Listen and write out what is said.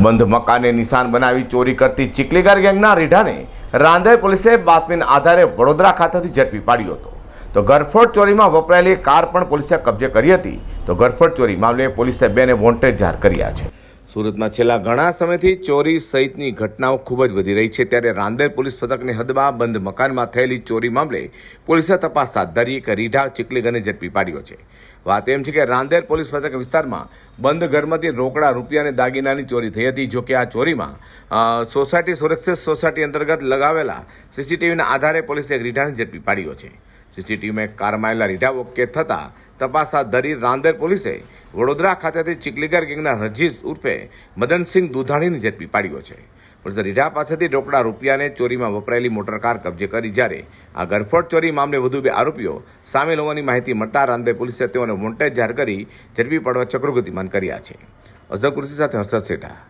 બંધ મકાનને નિશાન બનાવી ચોરી કરતી ચીખલીગર ગેંગના રીઢાને રાંદેર પોલીસે બાતમીના આધારે વડોદરા ખાતેથી ઝડપી પાડ્યો હતો. તો ગરફોડ ચોરીમાં વપરાયેલી કાર પણ પોલીસે કબજે કરી હતી. તો ગરફોડ ચોરી મામલે પોલીસે 2ને વોન્ટેડ જાહેર કર્યા છે. સુરતમાં છેલ્લા ઘણા સમયથી ચોરી સહિતની ઘટનાઓ ખૂબ જ વધી રહી છે, ત્યારે રાંદેર પોલીસ મથકની હદમાં બંધ મકાનમાં થયેલી ચોરી મામલે પોલીસે તપાસ હાથ ધરી એક રીઢા ચીખલીગરને ઝડપી પાડ્યો છે. વાત એમ છે કે રાંદેર પોલીસ મથક વિસ્તારમાં બંધ ઘરમાંથી રોકડા, રૂપિયા અને દાગીનાની ચોરી થઈ હતી. જોકે આ ચોરીમાં સોસાયટી સુરક્ષિત સોસાયટી અંતર્ગત લગાવેલા સીસીટીવીના આધારે પોલીસે એક રીઢાને ઝડપી પાડ્યો છે. સીસીટીવીમાં કારમાં આવેલા રીઢા ઓકે થતાં તપાસ હાથ ધરી રાંદેર પોલીસે વડોદરા ખાતેથી ચીખલીગર ગેંગના રજીશ ઉર્ફે મદનસિંહ દુધાણીને ઝડપી પાડ્યો છે. પોલીસે રીઢા પાસેથી રોકડા, રૂપિયાને ચોરીમાં વપરાયેલી મોટરકાર કબજે કરી, જ્યારે આ ગરફોડ ચોરી મામલે વધુ 2 આરોપીઓ સામેલ હોવાની માહિતી મળતા રાંદેર પોલીસે તેઓને વોન્ટેડ જાહેર કરી ઝડપી પાડવા ચક્રો ગતિમાન કર્યા છે. અઝર કુર્સી સાથે હર્ષદ સેઠા.